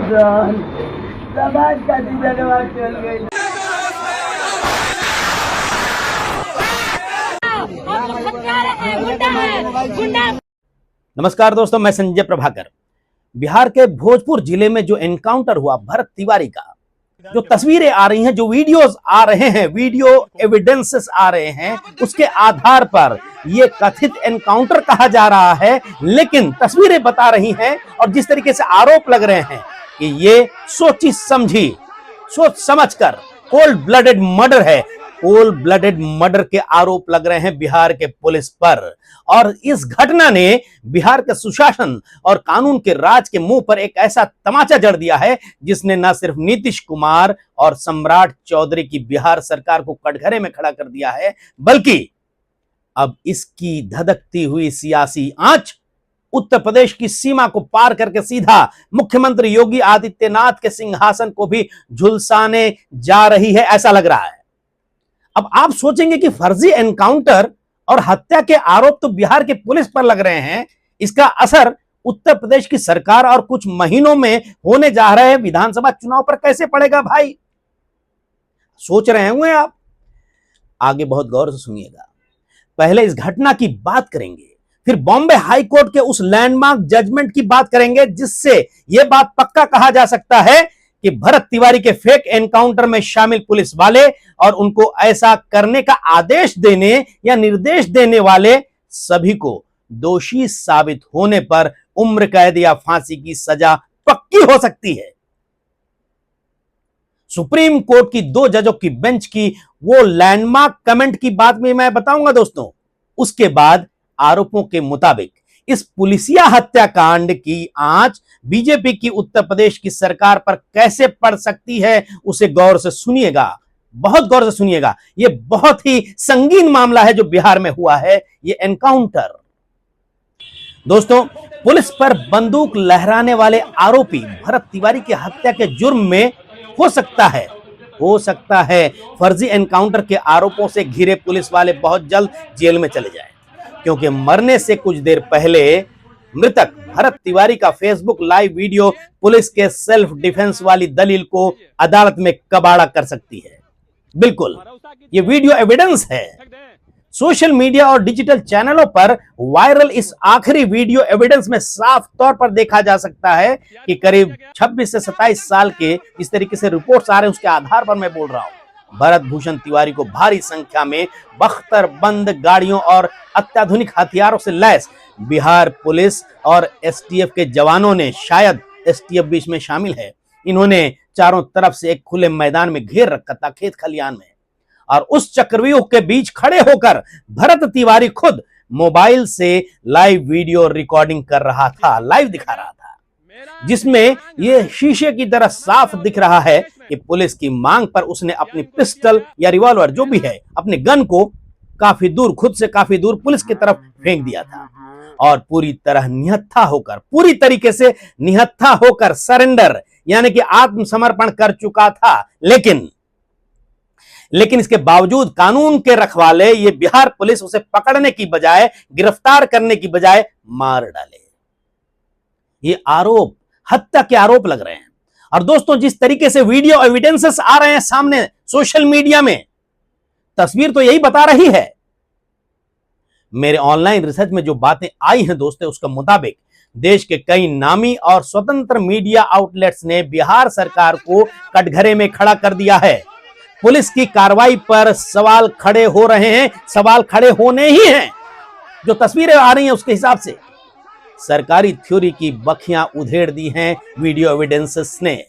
समाज का धन्यवाद चल गई। नमस्कार दोस्तों, मैं संजय प्रभाकर। बिहार के भोजपुर जिले में जो एनकाउंटर हुआ भरत तिवारी का, जो तस्वीरें आ रही हैं, जो वीडियोस आ रहे हैं, वीडियो एविडेंसेस आ रहे हैं, उसके आधार पर यह कथित एनकाउंटर कहा जा रहा है, लेकिन तस्वीरें बता रही हैं और जिस तरीके से आरोप लग रहे हैं कि ये सोची समझी, सोच समझकर कोल्ड ब्लडेड मर्डर है। कोल्ड ब्लडेड मर्डर के आरोप लग रहे हैं बिहार के पुलिस पर, और इस घटना ने बिहार के सुशासन और कानून के राज के मुंह पर एक ऐसा तमाचा जड़ दिया है जिसने न सिर्फ नीतीश कुमार और सम्राट चौधरी की बिहार सरकार को कटघरे में खड़ा कर दिया है, बल्कि अब इसकी धधकती हुई सियासी आंच उत्तर प्रदेश की सीमा को पार करके सीधा मुख्यमंत्री योगी आदित्यनाथ के सिंहासन को भी झुलसाने जा रही है, ऐसा लग रहा है। अब आप सोचेंगे कि फर्जी एनकाउंटर और हत्या के आरोप तो बिहार के पुलिस पर लग रहे हैं, इसका असर उत्तर प्रदेश की सरकार और कुछ महीनों में होने जा रहे विधानसभा चुनाव पर कैसे पड़ेगा भाई? सोच रहे होंगे आप। आगे बहुत गौर से सुनिएगा। पहले इस घटना की बात करेंगे, फिर बॉम्बे हाई कोर्ट के उस लैंडमार्क जजमेंट की बात करेंगे जिससे यह बात पक्का कहा जा सकता है कि भरत तिवारी के फेक एनकाउंटर में शामिल पुलिस वाले और उनको ऐसा करने का आदेश देने या निर्देश देने वाले सभी को दोषी साबित होने पर उम्र कैद या फांसी की सजा पक्की हो सकती है। सुप्रीम कोर्ट की 2 जजों की बेंच की वो लैंडमार्क कमेंट की बात भी मैं बताऊंगा दोस्तों। उसके बाद आरोपों के मुताबिक इस पुलिसिया हत्याकांड की आंच बीजेपी की उत्तर प्रदेश की सरकार पर कैसे पड़ सकती है, उसे गौर से सुनिएगा, बहुत गौर से सुनिएगा। यह बहुत ही संगीन मामला है जो बिहार में हुआ है, यह एनकाउंटर। दोस्तों, पुलिस पर बंदूक लहराने वाले आरोपी भरत तिवारी की हत्या के जुर्म में हो सकता है फर्जी एनकाउंटर के आरोपों से घिरे पुलिस वाले बहुत जल्द जेल में चले जाएं, क्योंकि मरने से कुछ देर पहले मृतक भरत तिवारी का फेसबुक लाइव वीडियो पुलिस के सेल्फ डिफेंस वाली दलील को अदालत में कबाड़ा कर सकती है। बिल्कुल, यह वीडियो एविडेंस है। सोशल मीडिया और डिजिटल चैनलों पर वायरल इस आखिरी वीडियो एविडेंस में साफ तौर पर देखा जा सकता है कि करीब 26 से 27 साल के, इस तरीके से रिपोर्ट्स आ रहे हैं उसके आधार पर मैं बोल रहा हूं, भरत भूषण तिवारी को भारी संख्या में बख्तरबंद गाड़ियों और अत्याधुनिक हथियारों से लैस बिहार पुलिस और एसटीएफ के जवानों ने, शायद एसटीएफ भी इसमें शामिल है, इन्होंने चारों तरफ से एक खुले मैदान में घेर रखा था, खेत खलियान में, और उस चक्रव्यूह के बीच खड़े होकर भरत तिवारी खुद मोबाइल से लाइव वीडियो रिकॉर्डिंग कर रहा था, लाइव दिखा रहा था, जिसमें यह शीशे की तरह साफ दिख रहा है कि पुलिस की मांग पर उसने अपनी पिस्टल या रिवॉल्वर जो भी है, अपने गन को काफी दूर, खुद से काफी दूर पुलिस की तरफ फेंक दिया था और पूरी तरह निहत्था होकर, पूरी तरीके से निहत्था होकर सरेंडर यानी कि आत्मसमर्पण कर चुका था। लेकिन इसके बावजूद कानून के रखवाले, ये बिहार पुलिस उसे पकड़ने की बजाय, गिरफ्तार करने की बजाय मार डाले। ये आरोप हत्या के आरोप लग रहे हैं। और दोस्तों, जिस तरीके से वीडियो एविडेंसेस आ रहे हैं सामने सोशल मीडिया में, तस्वीर तो यही बता रही है। मेरे ऑनलाइन रिसर्च में जो बातें आई हैं दोस्तों, उसके मुताबिक देश के कई नामी और स्वतंत्र मीडिया आउटलेट्स ने बिहार सरकार को कटघरे में खड़ा कर दिया है। पुलिस की कार्रवाई पर सवाल खड़े हो रहे हैं, सवाल खड़े होने ही हैं। जो तस्वीरें आ रही हैं उसके हिसाब से सरकारी थ्योरी की बखियां उधेड़ दी हैं वीडियो एविडेंसेस ने।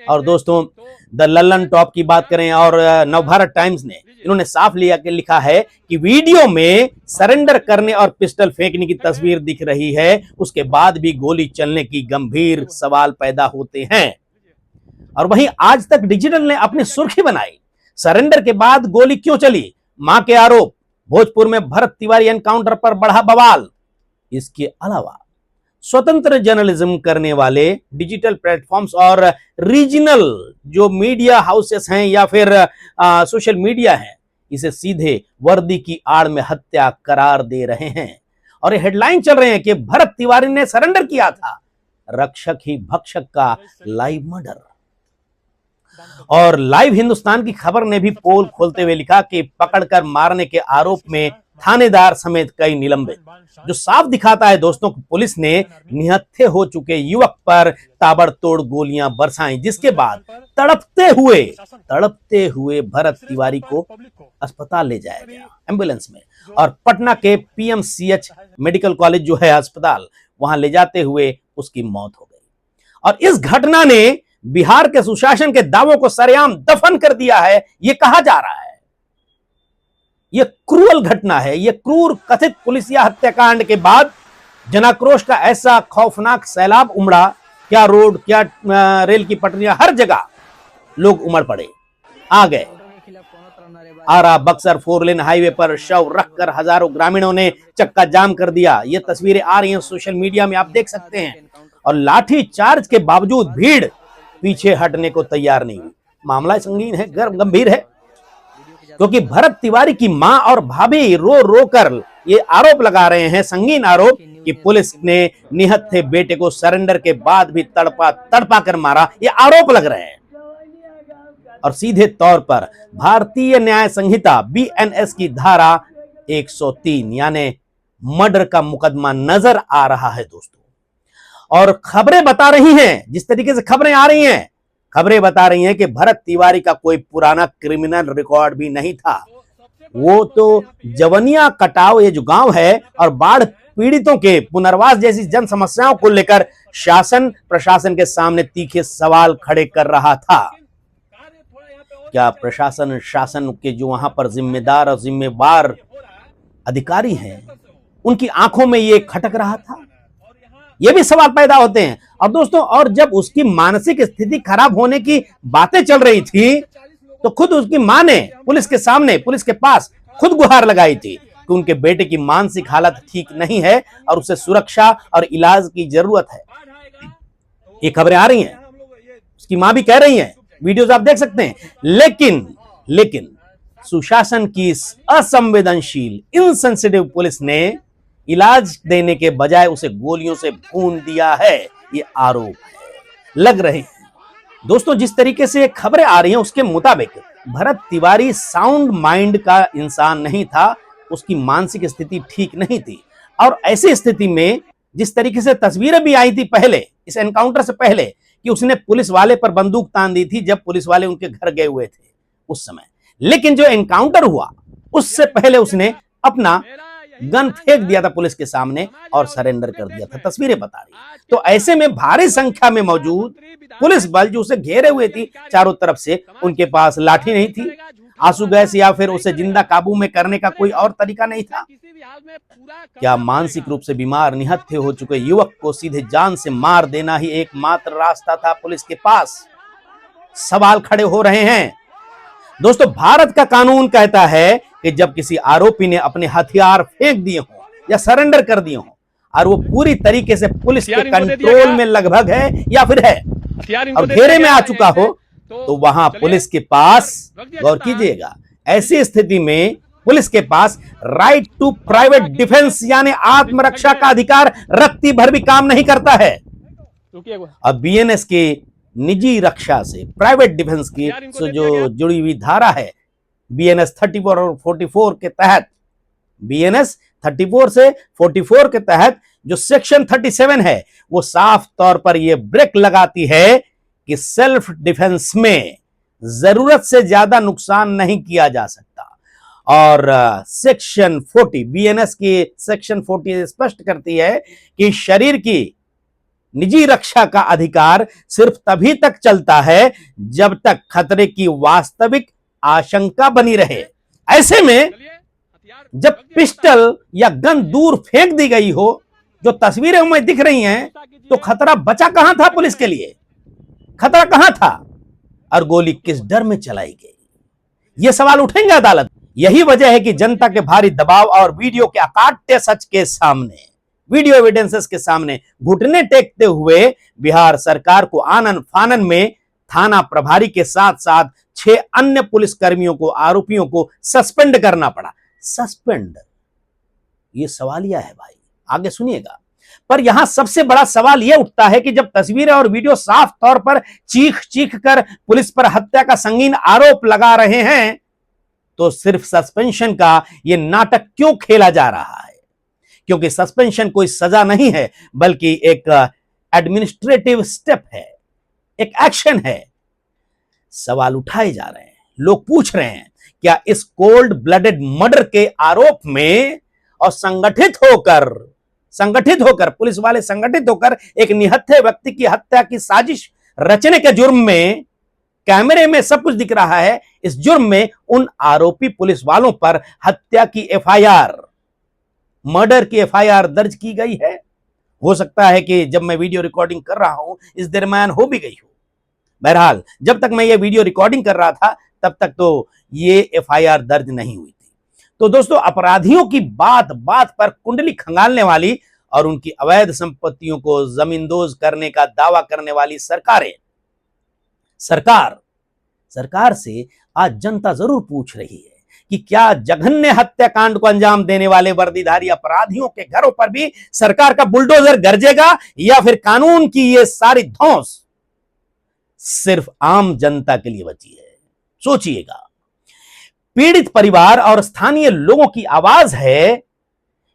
और दोस्तों, द लल्लन टॉप की बात करें और नवभारत टाइम्स ने, इन्होंने साफ लिखा है कि वीडियो में सरेंडर करने और पिस्टल फेंकने की तस्वीर दिख रही है, उसके बाद भी गोली चलने की गंभीर सवाल पैदा होते हैं। और वहीं आज तक डिजिटल ने अपनी सुर्खी बनाई, सरेंडर के बाद गोली क्यों चली, मां के आरोप, भोजपुर में भरत तिवारी एनकाउंटर पर बढ़ा बवाल। इसके अलावा स्वतंत्र जर्नलिज्म करने वाले डिजिटल प्लेटफॉर्म्स और रीजनल जो मीडिया हाउसेस हैं या फिर सोशल मीडिया है, इसे सीधे वर्दी की आड़ में हत्या करार दे रहे हैं। और ये हेडलाइन चल रहे हैं कि भरत तिवारी ने सरेंडर किया था, रक्षक ही भक्षक का लाइव मर्डर। और लाइव हिंदुस्तान की खबर ने भी पोल खोलते हुए लिखा कि पकड़कर मारने के आरोप में थानेदार समेत कई निलंबित, जो साफ दिखाता है दोस्तों कि पुलिस ने निहत्थे हो चुके युवक पर ताबड़तोड़ गोलियां बरसाई, जिसके बाद तड़पते हुए भरत तिवारी को अस्पताल ले जाया गया एम्बुलेंस में, और पटना के पीएमसीएच मेडिकल कॉलेज जो है अस्पताल, वहां ले जाते हुए उसकी मौत हो गई। और इस घटना ने बिहार के सुशासन के दावों को सरेआम दफन कर दिया है, यह कहा जा रहा है। यह क्रूअल घटना है। यह क्रूर कथित पुलिसिया हत्याकांड के बाद जनाक्रोश का ऐसा खौफनाक सैलाब उमड़ा, क्या रोड, क्या रेल की पटरियां, हर जगह लोग उमड़ पड़े, आ गए। आरा बक्सर 4 लेन हाईवे पर शव रखकर हजारों ग्रामीणों ने चक्का जाम कर दिया। ये तस्वीरें आ रही हैं सोशल मीडिया में, आप देख सकते हैं। और लाठी चार्ज के बावजूद भीड़ पीछे हटने को तैयार नहीं हुई। मामला संगीन है, गंभीर है, क्योंकि भरत तिवारी की मां और भाभी रो रो कर ये आरोप लगा रहे हैं, संगीन आरोप, कि पुलिस ने निहत्थे बेटे को सरेंडर के बाद भी तड़पा कर मारा। ये आरोप लग रहे हैं और सीधे तौर पर भारतीय न्याय संहिता बीएनएस की धारा 103 यानी मर्डर का मुकदमा नजर आ रहा है दोस्तों। और खबरें बता रही हैं, जिस तरीके से खबरें आ रही हैं, खबरें बता रही हैं कि भरत तिवारी का कोई पुराना क्रिमिनल रिकॉर्ड भी नहीं था। वो तो जवनिया कटाव, ये जो गांव है, और बाढ़ पीड़ितों के पुनर्वास जैसी जन समस्याओं को लेकर शासन प्रशासन के सामने तीखे सवाल खड़े कर रहा था। क्या प्रशासन शासन के जो वहां पर जिम्मेदार और जिम्मेवार अधिकारी हैं, उनकी आंखों में ये खटक रहा था? ये भी सवाल पैदा होते हैं। और दोस्तों, और जब उसकी मानसिक स्थिति खराब होने की बातें चल रही थी, तो खुद उसकी मां ने पुलिस के सामने, पुलिस के पास खुद गुहार लगाई थी कि उनके बेटे की मानसिक हालत ठीक नहीं है और उसे सुरक्षा और इलाज की जरूरत है। ये खबरें आ रही हैं, उसकी मां भी कह रही हैं, वीडियोस आप देख सकते हैं। लेकिन सुशासन की इस असंवेदनशील इनसेंसिटिव पुलिस ने इलाज देने के बजाय उसे गोलियों से भून दिया है। ये आरोप लग रहे हैं दोस्तों। जिस तरीके से खबरें आ रही हैं, उसके मुताबिक भरत तिवारी साउंड माइंड का इंसान नहीं था, उसकी मानसिक स्थिति ठीक नहीं थी। और ऐसी स्थिति में जिस तरीके से तस्वीरें भी आई थी पहले, इस एनकाउंटर से पहले, कि उसने पुलिस वाले पर बंदूक तान दी थी जब पुलिस वाले उनके घर गए हुए थे उस समय। लेकिन जो एनकाउंटर हुआ उससे पहले उसने अपना गन फेंक दिया था पुलिस के सामने और सरेंडर कर दिया था, तस्वीरें बता रही। तो ऐसे में भारी संख्या में मौजूद पुलिस बल जो उसे घेरे हुए थी चारों तरफ से, उनके पास लाठी नहीं थी, आंसू गैस या फिर उसे जिंदा काबू में करने का कोई और तरीका नहीं था। क्या मानसिक रूप से बीमार निहत्थे हो चुके युवक को सीधे जान से मार देना ही एकमात्र रास्ता था पुलिस के पास? सवाल खड़े हो रहे हैं दोस्तों। भारत का कानून कहता है कि जब किसी आरोपी ने अपने हथियार फेंक दिए हों या सरेंडर कर दिए हों और वो पूरी तरीके से पुलिस के कंट्रोल में लगभग है या फिर है और घेरे में आ चुका हो, तो वहां पुलिस के पास, गौर कीजिएगा, ऐसी स्थिति में पुलिस के पास राइट टू प्राइवेट डिफेंस यानी आत्मरक्षा का अधिकार रत्ती भर भी काम नहीं करता है। अब बीएनएस के निजी रक्षा से प्राइवेट डिफेंस की जो जुड़ी हुई धारा है बीएनएस 34 और 44 के तहत, बीएनएस 34 से 44 के तहत जो सेक्शन 37 है, वो साफ तौर पर यह ब्रेक लगाती है कि सेल्फ डिफेंस में जरूरत से ज्यादा नुकसान नहीं किया जा सकता। और सेक्शन 40 बीएनएस की सेक्शन 40 स्पष्ट करती है कि शरीर की निजी रक्षा का अधिकार सिर्फ तभी तक चलता है जब तक खतरे की वास्तविक आशंका बनी रहे। ऐसे में जब पिस्टल या गन दूर फेंक दी गई हो, जो तस्वीरें हमें दिख रही हैं, तो खतरा बचा कहां था पुलिस के लिए? खतरा कहां था और गोली किस डर में चलाई गई? यह सवाल उठेंगे अदालत। यही वजह है कि जनता के भारी दबाव और वीडियो के अकाट्य सच के सामने, वीडियो एविडेंसेस के सामने घुटने टेकते हुए बिहार सरकार को आनन फानन में थाना प्रभारी के साथ साथ 6 अन्य पुलिस कर्मियों को, आरोपियों को सस्पेंड करना पड़ा। सस्पेंड, ये सवालिया है भाई, आगे सुनिएगा। पर यहां सबसे बड़ा सवाल यह उठता है कि जब तस्वीरें और वीडियो साफ तौर पर चीख चीख कर पुलिस पर हत्या का संगीन आरोप लगा रहे हैं, तो सिर्फ सस्पेंशन का यह नाटक क्यों खेला जा रहा है? क्योंकि सस्पेंशन कोई सजा नहीं है, बल्कि एक एडमिनिस्ट्रेटिव स्टेप है, एक एक्शन है। सवाल उठाए जा रहे हैं, लोग पूछ रहे हैं, क्या इस कोल्ड ब्लडेड मर्डर के आरोप में और संगठित होकर पुलिस वाले संगठित होकर एक निहत्थे व्यक्ति की हत्या की साजिश रचने के जुर्म में, कैमरे में सब कुछ दिख रहा है, इस जुर्म में उन आरोपी पुलिस वालों पर हत्या की एफआईआर, मर्डर की एफआईआर दर्ज की गई है? हो सकता है कि जब मैं वीडियो रिकॉर्डिंग कर रहा हूं इस दरमियान हो भी गई हो। बहरहाल जब तक मैं ये वीडियो रिकॉर्डिंग कर रहा था तब तक तो ये एफआईआर दर्ज नहीं हुई थी। तो दोस्तों, अपराधियों की बात बात पर कुंडली खंगालने वाली और उनकी अवैध संपत्तियों को जमींदोज करने का दावा करने वाली सरकार से आज जनता जरूर पूछ रही है कि क्या जघन्य हत्याकांड को अंजाम देने वाले वर्दीधारी अपराधियों के घरों पर भी सरकार का बुलडोजर गरजेगा, या फिर कानून की ये सारी धौंस सिर्फ आम जनता के लिए बची है? सोचिएगा। पीड़ित परिवार और स्थानीय लोगों की आवाज है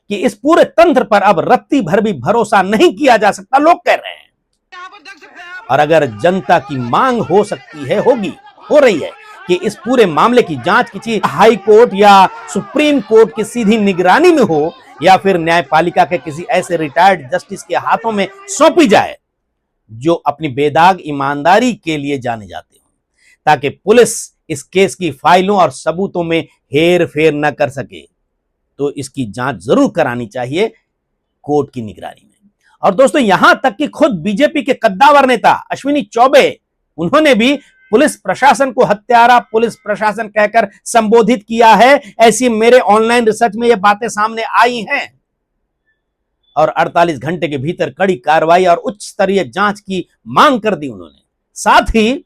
कि इस पूरे तंत्र पर अब रत्ती भर भी भरोसा नहीं किया जा सकता, लोग कह रहे हैं। और अगर जनता की मांग हो सकती है, हो रही है कि इस पूरे मामले की जांच किसी हाई कोर्ट या सुप्रीम कोर्ट की सीधी निगरानी में हो, या फिर न्यायपालिका के किसी ऐसे रिटायर्ड जस्टिस के हाथों में सौंपी जाए जो अपनी बेदाग ईमानदारी के लिए जाने जाते हो, ताकि पुलिस इस केस की फाइलों और सबूतों में हेर फेर न कर सके, तो इसकी जांच जरूर करानी चाहिए कोर्ट की निगरानी में। और दोस्तों, यहां तक कि खुद बीजेपी के कद्दावर नेता अश्विनी चौबे, उन्होंने भी पुलिस प्रशासन को हत्यारा पुलिस प्रशासन कहकर संबोधित किया है। ऐसी मेरे ऑनलाइन रिसर्च में ये बातें सामने आई हैं और 48 घंटे के भीतर कड़ी कार्रवाई और उच्च स्तरीय जांच की मांग कर दी उन्होंने। साथ ही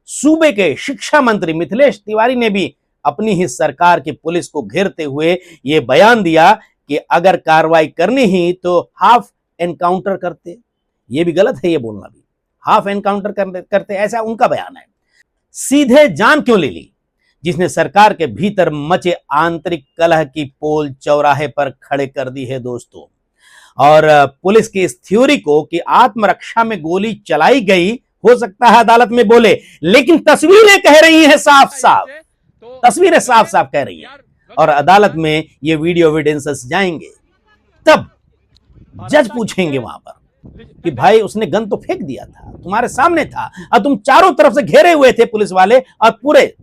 सूबे के शिक्षा मंत्री मिथिलेश तिवारी ने भी अपनी ही सरकार की पुलिस को घेरते हुए यह बयान दिया कि अगर कार्रवाई करनी ही तो हाफ एनकाउंटर करते। यह भी गलत है ये बोलना भी, हाफ एनकाउंटर करते, ऐसा उनका बयान है। सीधे जान क्यों ले ली, जिसने सरकार के भीतर मचे आंतरिक कलह की पोल चौराहे पर खड़े कर दी है दोस्तों। और पुलिस की इस थ्योरी को कि आत्मरक्षा में गोली चलाई गई, हो सकता है अदालत में बोले, लेकिन तस्वीरें कह रही हैं साफ साफ, तस्वीरें साफ साफ कह रही हैं। और अदालत में ये वीडियो एविडेंसेस जाएंगे, तब जज पूछेंगे वहां पर कि भाई उसने गन तो फेंक दिया था, तुम्हारे सामने था और तुम चारों तरफ से घेरे हुए थे पुलिस वाले और पूरे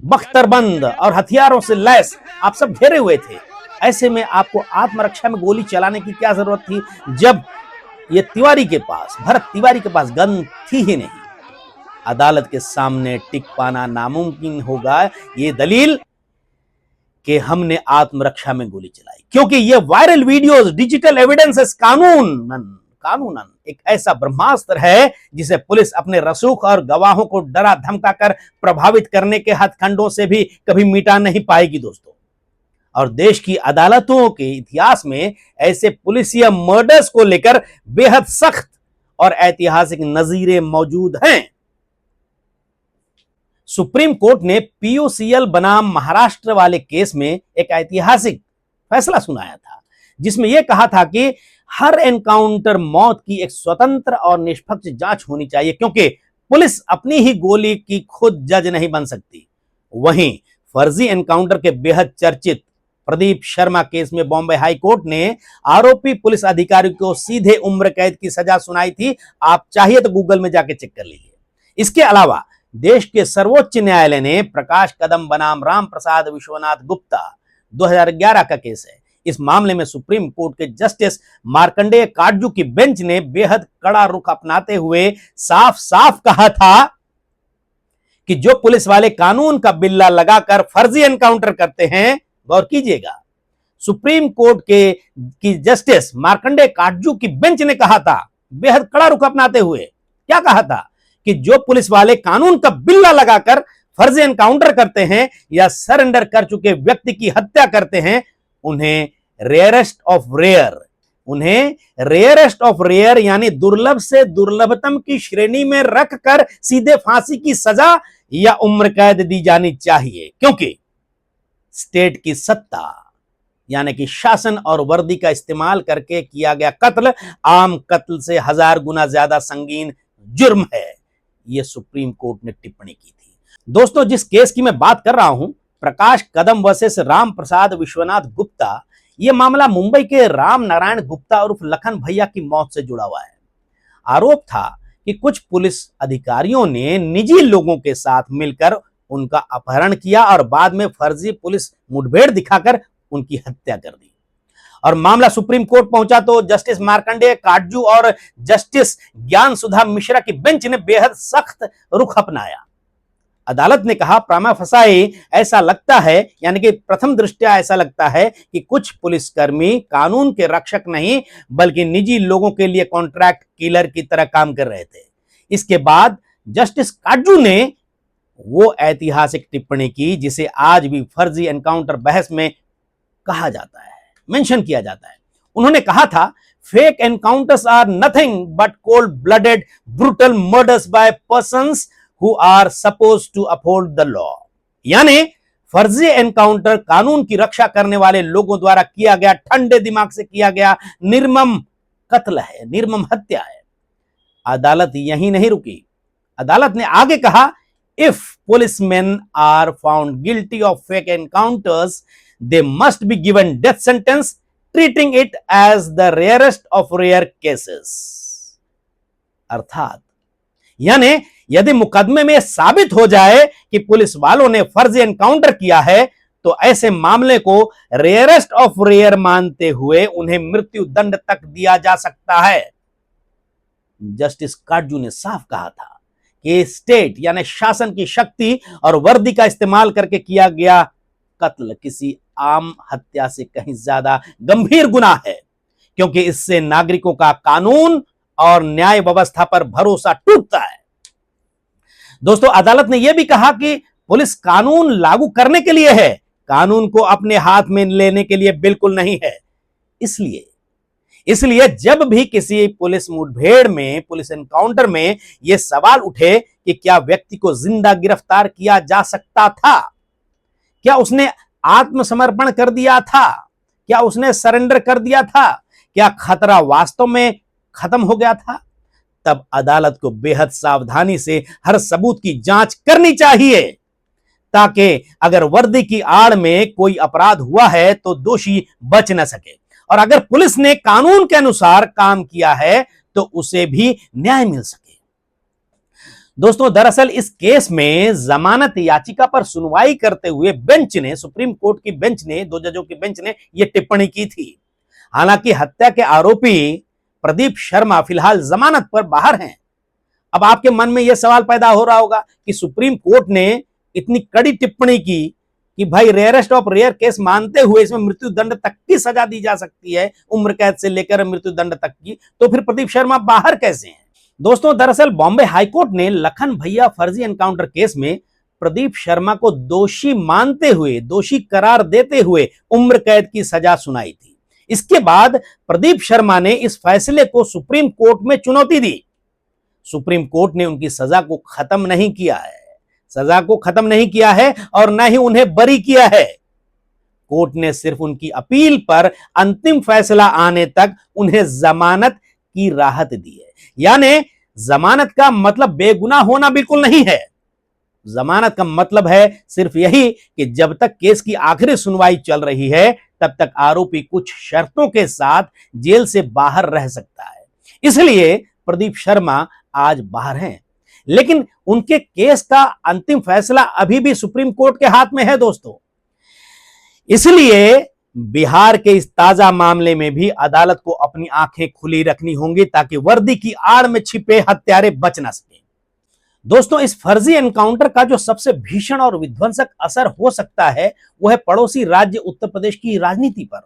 बख्तरबंद और हथियारों से लैस आप सब घेरे हुए थे। ऐसे में आपको आत्मरक्षा में गोली चलाने की क्या जरूरत थी, जब ये तिवारी के पास, भरत तिवारी के पास गन थी ही नहीं। अदालत के सामने टिक पाना नामुमकिन होगा ये दलील कि हमने आत्मरक्षा में गोली चलाई, क्योंकि ये वायरल वीडियोस, डिजिटल एविडेंसेस कानूनन एक ऐसा ब्रह्मास्त्र है जिसे पुलिस अपने रसूख और गवाहों को डरा धमकाकर प्रभावित करने के हथकंडों से भी कभी मिटा नहीं पाएगी दोस्तों। और देश की अदालतों के इतिहास में ऐसे पुलिसिया मर्डर्स को लेकर बेहद सख्त और ऐतिहासिक नजीरें मौजूद हैं। सुप्रीम कोर्ट ने पीयूसीएल बनाम महाराष्ट्र वाले केस में एक ऐतिहासिक फैसला सुनाया था, जिसमें यह कहा था कि हर एनकाउंटर मौत की एक स्वतंत्र और निष्पक्ष जांच होनी चाहिए, क्योंकि पुलिस अपनी ही गोली की खुद जज नहीं बन सकती। वहीं फर्जी एनकाउंटर के बेहद चर्चित प्रदीप शर्मा केस में बॉम्बे हाई कोर्ट ने आरोपी पुलिस अधिकारी को सीधे उम्र कैद की सजा सुनाई थी। आप चाहिए तो गूगल में जाके चेक कर लीजिए। इसके अलावा देश के सर्वोच्च न्यायालय ने प्रकाश कदम बनाम राम प्रसाद विश्वनाथ गुप्ता 2011 का केस है। इस मामले में सुप्रीम कोर्ट के जस्टिस मार्कंडेय काटजू की बेंच ने बेहद कड़ा रुख अपनाते हुए साफ साफ कहा था कि जो पुलिस वाले कानून का बिल्ला लगाकर फर्जी एनकाउंटर करते हैं, गौर कीजिएगा, सुप्रीम कोर्ट की जस्टिस मार्कंडेय काटजू की बेंच ने कहा था, बेहद कड़ा रुख अपनाते हुए क्या कहा था, कि जो पुलिस वाले कानून का बिल्ला लगाकर फर्जी एनकाउंटर करते हैं या सरेंडर कर चुके व्यक्ति की हत्या करते हैं, उन्हें रेयरेस्ट ऑफ रेयर उन्हें रेयरेस्ट ऑफ रेयर यानी दुर्लभ से दुर्लभतम की श्रेणी में रखकर सीधे फांसी की सजा या उम्र कैद दी जानी चाहिए, क्योंकि स्टेट की सत्ता यानी कि शासन और वर्दी का इस्तेमाल करके किया गया कत्ल आम कत्ल से 1000 गुना ज्यादा संगीन जुर्म है। यह सुप्रीम कोर्ट ने टिप्पणी की थी। दोस्तों, जिस केस की मैं बात कर रहा हूं, प्रकाश कदम वर्सेस राम प्रसाद विश्वनाथ गुप्ता, यह मामला मुंबई के राम नारायण गुप्ता उर्फ लखन भैया की मौत से जुड़ा हुआ है। आरोप था कि कुछ पुलिस अधिकारियों ने निजी लोगों के साथ मिलकर उनका अपहरण किया और बाद में फर्जी पुलिस मुठभेड़ दिखाकर उनकी हत्या कर दी। और मामला सुप्रीम कोर्ट पहुंचा तो जस्टिस मार्कंडेय काटजू और जस्टिस ज्ञान सुधा मिश्रा की बेंच ने बेहद सख्त रुख अपनाया। अदालत ने कहा, प्रामा फसाई ऐसा लगता है, यानी कि प्रथम दृष्टया ऐसा लगता है कि कुछ पुलिसकर्मी कानून के रक्षक नहीं बल्कि निजी लोगों के लिए कॉन्ट्रैक्ट किलर की तरह काम कर रहे थे। इसके बाद जस्टिस काटजू ने वो ऐतिहासिक टिप्पणी की जिसे आज भी फर्जी एनकाउंटर बहस में कहा जाता है, मेंशन किया जाता है। उन्होंने कहा था, fake encounters are nothing but cold blooded brutal murders by persons who are supposed to uphold the law। यानी फर्जी एनकाउंटर कानून की रक्षा करने वाले लोगों द्वारा किया गया, ठंडे दिमाग से किया गया निर्मम कत्ल है, निर्मम हत्या है। अदालत यहीं नहीं रुकी। अदालत ने आगे कहा, if policeman are found guilty of fake encounters they must be given death sentence treating it as the rarest of rare cases. अर्थात यानी यदि मुकदमे में साबित हो जाए कि पुलिस वालों ने फर्जी एनकाउंटर किया है तो ऐसे मामले को रेयरेस्ट ऑफ रेयर मानते हुए उन्हें मृत्यु दंड तक दिया जा सकता है। जस्टिस काटजू ने साफ कहा था कि स्टेट यानी शासन की शक्ति और वर्दी का इस्तेमाल करके किया गया कत्ल किसी आम हत्या से कहीं ज्यादा गंभीर गुनाह है, क्योंकि इससे नागरिकों का कानून और न्याय व्यवस्था पर भरोसा टूटता है। दोस्तों, अदालत ने यह भी कहा कि पुलिस कानून लागू करने के लिए है, कानून को अपने हाथ में लेने के लिए बिल्कुल नहीं है। इसलिए जब भी किसी पुलिस मुठभेड़ में, पुलिस एनकाउंटर में यह सवाल उठे कि क्या व्यक्ति को जिंदा गिरफ्तार किया जा सकता था, क्या उसने आत्मसमर्पण कर दिया था, क्या उसने सरेंडर कर दिया था, क्या खतरा वास्तव में खत्म हो गया था, तब अदालत को बेहद सावधानी से हर सबूत की जांच करनी चाहिए, ताकि अगर वर्दी की आड़ में कोई अपराध हुआ है तो दोषी बच न सके, और अगर पुलिस ने कानून के अनुसार काम किया है तो उसे भी न्याय मिल सके। दोस्तों, दरअसल इस केस में जमानत याचिका पर सुनवाई करते हुए बेंच ने, सुप्रीम कोर्ट की बेंच ने, 2 जजों की बेंच ने यह टिप्पणी की थी। हालांकि हत्या के आरोपी प्रदीप शर्मा फिलहाल जमानत पर बाहर हैं। अब आपके मन में यह सवाल पैदा हो रहा होगा कि सुप्रीम कोर्ट ने इतनी कड़ी टिप्पणी की कि भाई रेयरेस्ट ऑफ रेयर केस मानते हुए इसमें मृत्यु दंड तक की सजा दी जा सकती है, उम्र कैद से लेकर मृत्यु दंड तक की, तो फिर प्रदीप शर्मा बाहर कैसे हैं? दोस्तों, दरअसल बॉम्बे हाईकोर्ट ने लखन भैया फर्जी एनकाउंटर केस में प्रदीप शर्मा को दोषी मानते हुए, दोषी करार देते हुए उम्र कैद की सजा सुनाई थी। इसके बाद प्रदीप शर्मा ने इस फैसले को सुप्रीम कोर्ट में चुनौती दी। सुप्रीम कोर्ट ने उनकी सजा को खत्म नहीं किया है, सजा को खत्म नहीं किया है और न ही उन्हें बरी किया है। कोर्ट ने सिर्फ उनकी अपील पर अंतिम फैसला आने तक उन्हें जमानत की राहत दी है। यानी जमानत का मतलब बेगुनाह होना बिल्कुल नहीं है। जमानत का मतलब है सिर्फ यही कि जब तक केस की आखिरी सुनवाई चल रही है तब तक आरोपी कुछ शर्तों के साथ जेल से बाहर रह सकता है। इसलिए प्रदीप शर्मा आज बाहर हैं, लेकिन उनके केस का अंतिम फैसला अभी भी सुप्रीम कोर्ट के हाथ में है दोस्तों। इसलिए बिहार के इस ताजा मामले में भी अदालत को अपनी आंखें खुली रखनी होंगी ताकि वर्दी की आड़ में छिपे हत्यारे बच ना सके। दोस्तों, इस फर्जी एनकाउंटर का जो सबसे भीषण और विध्वंसक असर हो सकता है वो है पड़ोसी राज्य उत्तर प्रदेश की राजनीति पर,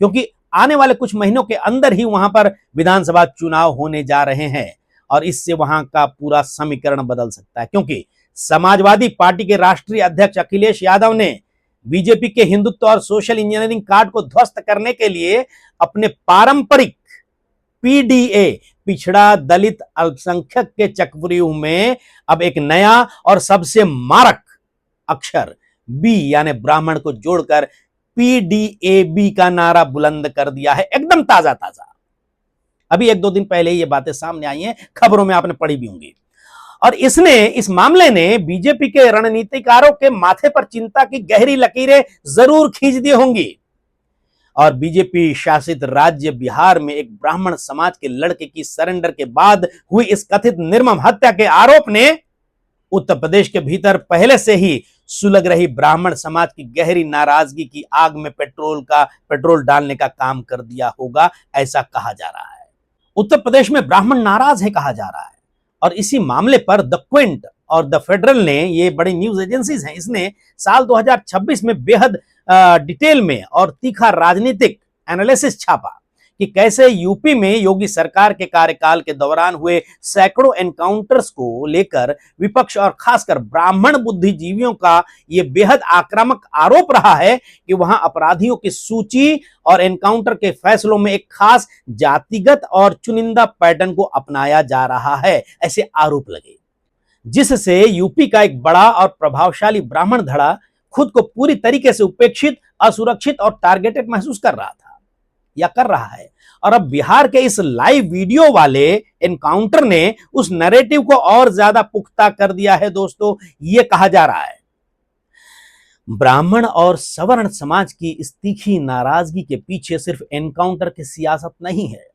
क्योंकि आने वाले कुछ महीनों के अंदर ही वहां पर विधानसभा चुनाव होने जा रहे हैं और इससे वहां का पूरा समीकरण बदल सकता है। क्योंकि समाजवादी पार्टी के राष्ट्रीय अध्यक्ष अखिलेश यादव ने बीजेपी के हिंदुत्व और सोशल इंजीनियरिंग कार्ड को ध्वस्त करने के लिए अपने पारंपरिक पीडीए, पिछड़ा दलित अल्पसंख्यक के चक्रव्यूह में अब एक नया और सबसे मारक अक्षर बी यानी ब्राह्मण को जोड़कर पीडीएबी का नारा बुलंद कर दिया है, एकदम ताजा ताजा। अभी 1-2 दिन पहले ये बातें सामने आई हैं, खबरों में आपने पढ़ी भी होंगी। और इस मामले ने बीजेपी के रणनीतिकारों के माथे पर चिंता की गहरी लकीरें जरूर खींच दी होंगी। और बीजेपी शासित राज्य बिहार में एक ब्राह्मण समाज के लड़के की सरेंडर के बाद हुई इस कथित निर्मम हत्या के आरोप ने उत्तर प्रदेश के भीतर पहले से ही सुलग रही ब्राह्मण समाज की गहरी नाराजगी की आग में पेट्रोल डालने का काम कर दिया होगा, ऐसा कहा जा रहा है। उत्तर प्रदेश में ब्राह्मण नाराज है कहा जा रहा है। और इसी मामले पर द क्विंट और द फेडरल ने, ये बड़ी न्यूज एजेंसीज हैं, इसने साल 2026 में बेहद डिटेल में और तीखा राजनीतिक एनालिसिस छापा कि कैसे यूपी में योगी सरकार के कार्यकाल के दौरान हुए सैकड़ों एनकाउंटर्स को लेकर विपक्ष और खासकर ब्राह्मण बुद्धिजीवियों का यह बेहद आक्रामक आरोप रहा है कि वहां अपराधियों की सूची और एनकाउंटर के फैसलों में एक खास जातिगत और चुनिंदा पैटर्न को अपनाया जा रहा है, ऐसे आरोप लगे, जिससे यूपी का एक बड़ा और प्रभावशाली ब्राह्मण धड़ा खुद को पूरी तरीके से उपेक्षित, असुरक्षित और टारगेटेड महसूस कर रहा था या कर रहा है। और अब बिहार के इस लाइव वीडियो वाले एनकाउंटर ने उस नैरेटिव को और ज्यादा पुख्ता कर दिया है। दोस्तों, यह कहा जा रहा है ब्राह्मण और सवर्ण समाज की इस तीखी नाराजगी के पीछे सिर्फ एनकाउंटर की सियासत नहीं है,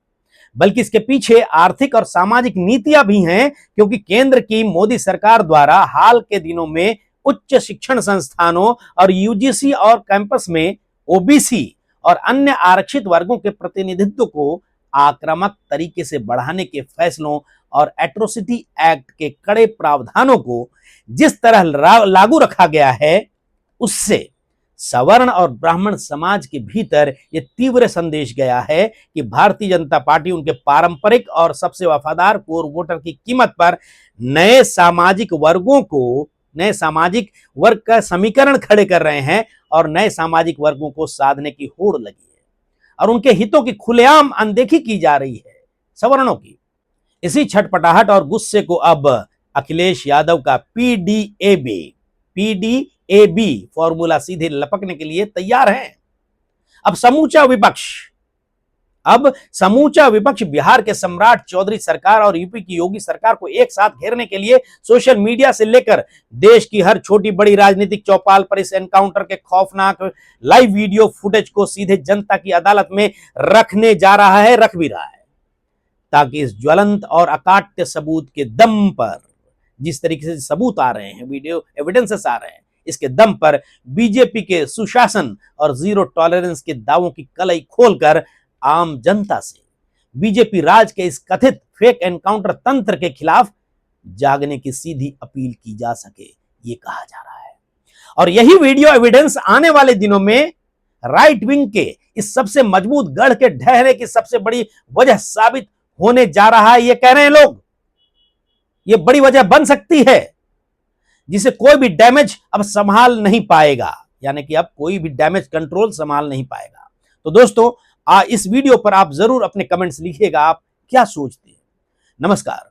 बल्कि इसके पीछे आर्थिक और सामाजिक नीतियां भी हैं, क्योंकि केंद्र की मोदी सरकार द्वारा हाल के दिनों में उच्च शिक्षण संस्थानों और यूजीसी और कैंपस में ओबीसी और अन्य आरक्षित वर्गों के प्रतिनिधित्व को आक्रामक तरीके से बढ़ाने के फैसलों और एट्रोसिटी एक्ट के कड़े प्रावधानों को जिस तरह लागू रखा गया है, उससे सवर्ण और ब्राह्मण समाज के भीतर यह तीव्र संदेश गया है कि भारतीय जनता पार्टी उनके पारंपरिक और सबसे वफादार कोर वोटर की कीमत पर नए सामाजिक वर्ग का समीकरण खड़े कर रहे हैं और नए सामाजिक वर्गों को साधने की होड़ लगी है और उनके हितों की खुलेआम अनदेखी की जा रही है सवर्णों की। इसी छटपटाहट और गुस्से को अब अखिलेश यादव का पीडीएबी फॉर्मूला सीधे लपकने के लिए तैयार है। अब समूचा विपक्ष बिहार के सम्राट चौधरी सरकार और यूपी की योगी सरकार को एक साथ घेरने के लिए सोशल मीडिया से लेकर देश की हर छोटी बड़ी राजनीतिक चौपाल पर इस एनकाउंटर के खौफनाक लाइव वीडियो फुटेज को सीधे जनता की अदालत में रखने जा रहा है, रख भी रहा है, ताकि इस ज्वलंत और अकाट्य सबूत के दम पर, जिस तरीके से सबूत आ रहे हैं, वीडियो एविडेंसेस आ रहे हैं, इसके दम पर बीजेपी के सुशासन और जीरो टॉलरेंस के दावों की कलई खोलकर आम जनता से बीजेपी राज के इस कथित फेक एनकाउंटर तंत्र के खिलाफ जागने की सीधी अपील की जा सके, ये कहा जा रहा है। और यही वीडियो एविडेंस आने वाले दिनों में राइट विंग के इस सबसे मजबूत गढ़ के ढहने की सबसे बड़ी वजह साबित होने जा रहा है, ये कह रहे हैं लोग। ये बड़ी वजह बन सकती है जिसे कोई भी डैमेज अब संभाल नहीं पाएगा, यानी कि अब कोई भी डैमेज कंट्रोल संभाल नहीं पाएगा। तो दोस्तों, इस वीडियो पर आप जरूर अपने कमेंट्स लिखिएगा, आप क्या सोचते हैं। नमस्कार।